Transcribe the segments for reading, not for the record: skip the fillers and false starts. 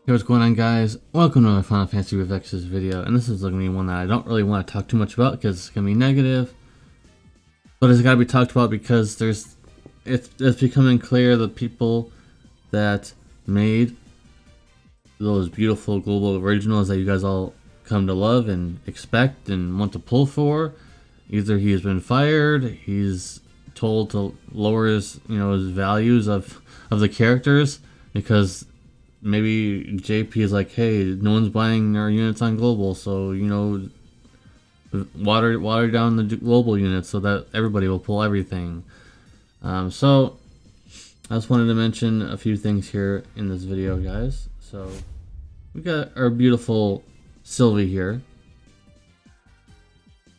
Hey, what's going on, guys? Welcome to my Final Fantasy Revex's video, and this is going to be one that I don't really want to talk too much about because it's going to be negative, but it's got to be talked about because it's becoming clear that people that made those beautiful global originals that you guys all come to love and expect and want to pull for, either he's been fired, he's told to lower his values of the characters because maybe JP is like, hey, no one's buying our units on global, so water down the global units so that everybody will pull everything. So I just wanted to mention a few things here in this video, guys. So we got our beautiful Sylvie here.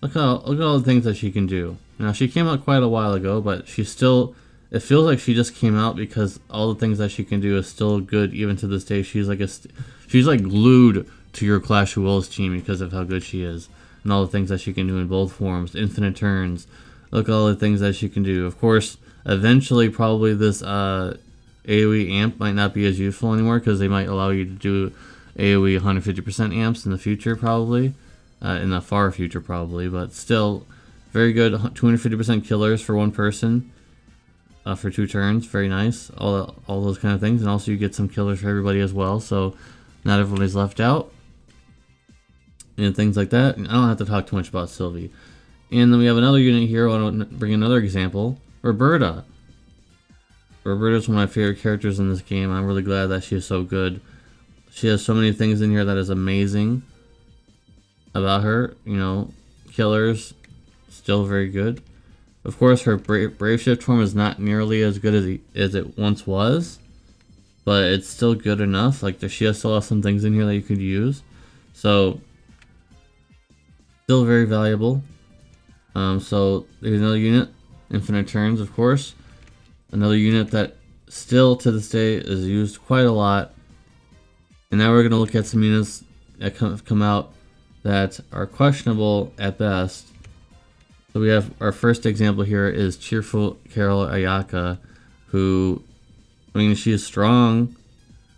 Look at all the things that she can do. Now, she came out quite a while ago, but she's still. It feels like she just came out because all the things that she can do is still good even to this day. She's like glued to your Clash of Wills team because of how good she is and all the things that she can do in both forms, infinite turns. Look at all the things that she can do. Of course, eventually probably this AoE amp might not be as useful anymore because they might allow you to do AoE 150% amps in the future, probably in the far future, probably, but still very good. 250% killers for one person. For 2 turns, very nice. All those kind of things, and also you get some killers for everybody as well, so not everybody's left out, and things like that. And I don't have to talk too much about Sylvie. And then we have another unit here. I want to bring another example. Roberta. Roberta's one of my favorite characters in this game. I'm really glad that she is so good. She has so many things in here that is amazing about her. Killers, still very good. Of course, her Brave Shift form is not nearly as good as it once was, but it's still good enough. Like, she still has some things in here that you could use, so still very valuable. So there's another unit, infinite turns, of course. Another unit that still to this day is used quite a lot. And now we're going to look at some units that come out that are questionable at best. So we have our first example here is Cheerful Carol Ayaka, who, she is strong,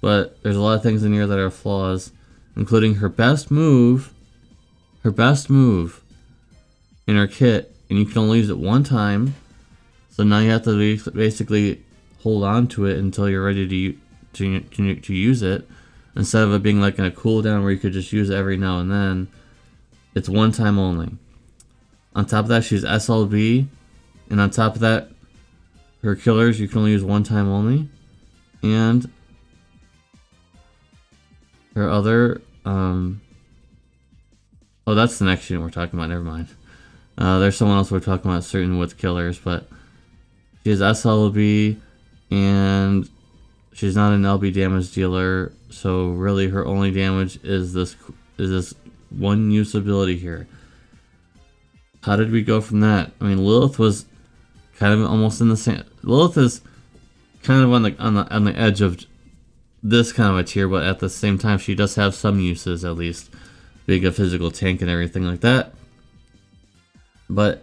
but there's a lot of things in here that are flaws, including her best move in her kit, and you can only use it one time. So now you have to basically hold on to it until you're ready to use it, instead of it being like in a cooldown where you could just use it every now and then. It's one time only. On top of that, she's SLB, and on top of that, her killers you can only use one time only, and her other, oh, that's the next unit we're talking about, never mind. There's someone else we're talking about certain with killers, but she has SLB, and she's not an LB damage dealer, so really her only damage is this one use ability here. How did we go from that? Lilith was kind of almost in the same. Lilith is kind of on the edge of this kind of a tier, but at the same time, she does have some uses, at least being a physical tank and everything like that. But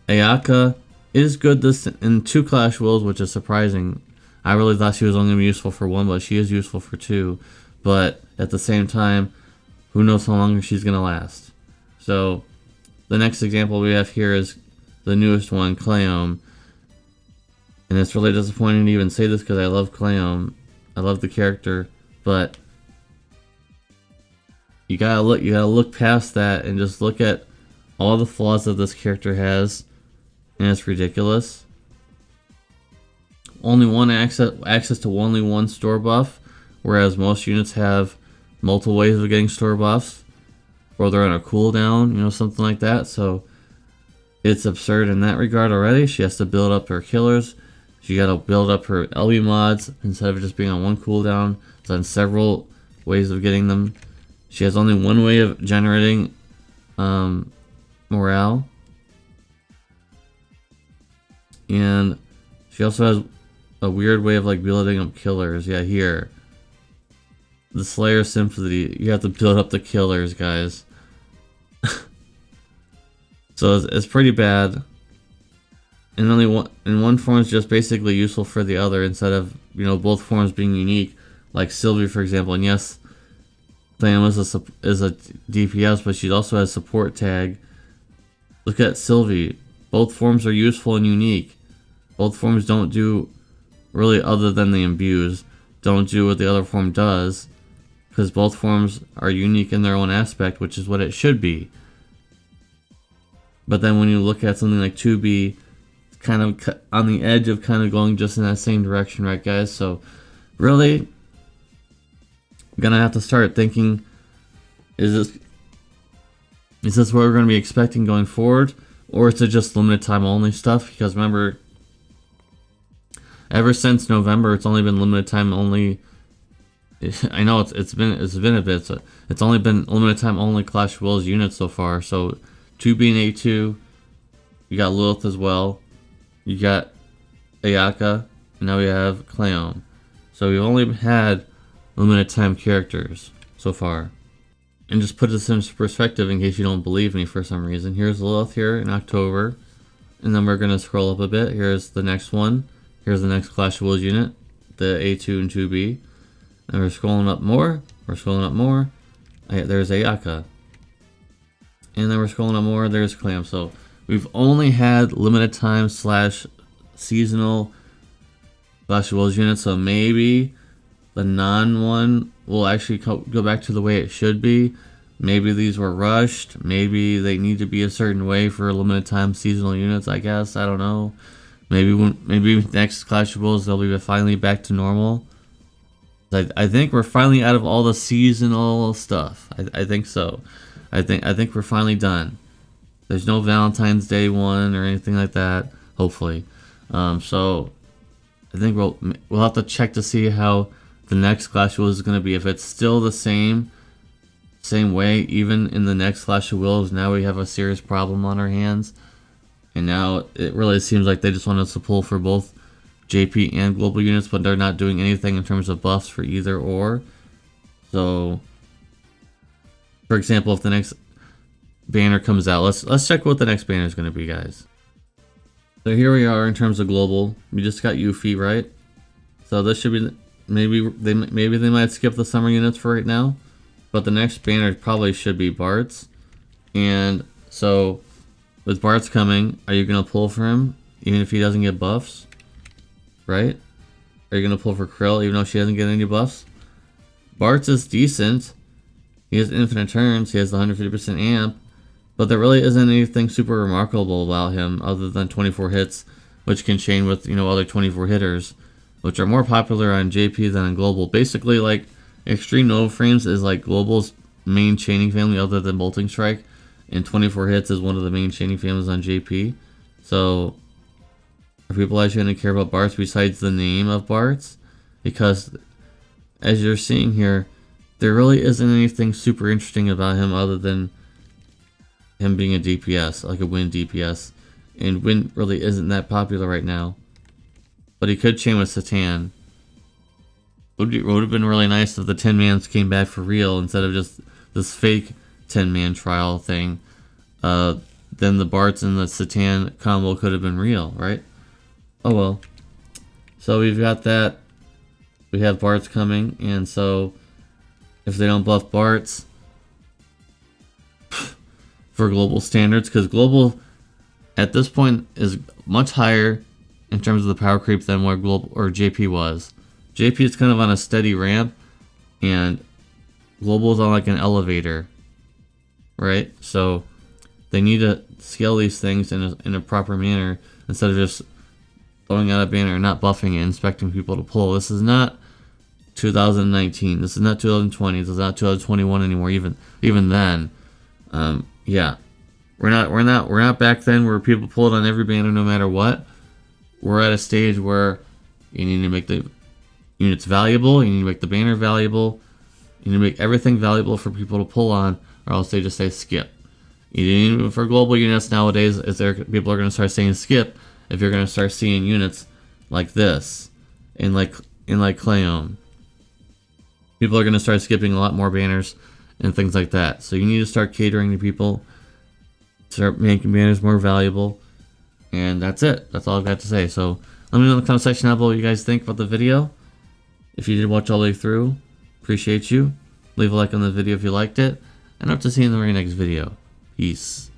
Ayaka is good in 2 Clash Wills, which is surprising. I really thought she was only going to be useful for 1, but she is useful for 2. But at the same time, who knows how long she's going to last. So the next example we have here is the newest one, Copium. And it's really disappointing to even say this because I love Copium. I love the character, but you gotta look past that and just look at all the flaws that this character has, and it's ridiculous. Only one access to only one store buff, whereas most units have multiple ways of getting store buffs, or they're on a cooldown, something like that. So it's absurd in that regard already. She has to build up her killers. She got to build up her LB mods instead of just being on one cooldown. It's on several ways of getting them. She has only one way of generating morale. And she also has a weird way of building up killers. Yeah, here. The Slayer Symphony. You have to build up the killers, guys. So it's pretty bad. And one form is just basically useful for the other instead of both forms being unique, like Sylvie, for example. And yes, Clam is a DPS, but she also has support tag. Look at Sylvie. Both forms are useful and unique. Both forms don't do really other than the imbuse. Don't do what the other form does, because both forms are unique in their own aspect, which is what it should be. But then when you look at something like 2B, it's kind of on the edge of kind of going just in that same direction, right, guys? So really, I'm gonna have to start thinking: is this what we're gonna be expecting going forward, or is it just limited time only stuff? Because remember, ever since November, it's only been limited time only. I know it's been a bit. So it's only been limited time only Clash of Wills units so far. So 2B and A2, you got Lilith as well. You got Ayaka, and now we have Cleon. So we've only had limited time characters so far. And just put this in perspective in case you don't believe me for some reason. Here's Lilith here in October, and then we're gonna scroll up a bit. Here's the next one. Here's the next Clash of Wills unit, the A2 and 2B. And we're scrolling up more. We're scrolling up more. There's Ayaka. And then we're scrolling up more. There's Clam. So we've only had limited time / seasonal Clash of Wills units. So maybe the non-one will actually go back to the way it should be. Maybe these were rushed. Maybe they need to be a certain way for limited time seasonal units, I guess. I don't know. Maybe next Clash of Wills they'll be finally back to normal. I think we're finally out of all the seasonal stuff. I think so. I think we're finally done. There's no Valentine's Day one or anything like that. Hopefully, so I think we'll have to check to see how the next Clash of Wills is going to be. If it's still the same way, even in the next Clash of Wills, now we have a serious problem on our hands. And now it really seems like they just want us to pull for both JP and global units, but they're not doing anything in terms of buffs for either or. So, for example, if the next banner comes out, let's check what the next banner is going to be, guys. So here we are in terms of global. We just got Yuffie, right? So this should be maybe they might skip the summer units for right now, but the next banner probably should be Bart's. And so with Bart's coming, are you going to pull for him even if he doesn't get buffs? Right? Are you going to pull for Krill even though she doesn't get any buffs? Bart's is decent. He has infinite turns. He has the 150% amp. But there really isn't anything super remarkable about him other than 24 hits, which can chain with, other 24 hitters, which are more popular on JP than on Global. Basically, like, Extreme Nova Frames is like Global's main chaining family other than Bolting Strike, and 24 hits is one of the main chaining families on JP. So are people actually going to care about Bart's besides the name of Bart's? Because as you're seeing here, there really isn't anything super interesting about him other than him being a DPS, like a Wind DPS. And Wind really isn't that popular right now. But he could chain with Satan. Would have been really nice if the 10-mans came back for real instead of just this fake 10-man trial thing. Then the Bart's and the Satan combo could have been real, right? Oh well. So we've got that. We have Bart's coming, and so if they don't buff Bart's for global standards, because global at this point is much higher in terms of the power creep than where global or JP was. JP is kind of on a steady ramp, and global is on like an elevator, right? So they need to scale these things in a proper manner instead of just throwing out a banner and not buffing it and expecting people to pull. This is not 2019. This is not 2020. This is not 2021 anymore. Even then, yeah, we're not back then where people pulled on every banner no matter what. We're at a stage where you need to make the units valuable. You need to make the banner valuable. You need to make everything valuable for people to pull on, or else they just say skip. Even for global units nowadays, people are going to start saying skip if you're going to start seeing units like this in like Cleon. People are going to start skipping a lot more banners and things like that. So you need to start catering to people, start making banners more valuable, and that's it. That's all I've got to say. So let me know in the comment section down below what you guys think about the video. If you did watch all the way through, appreciate you. Leave a like on the video if you liked it, and I hope to see you in the very next video. Peace.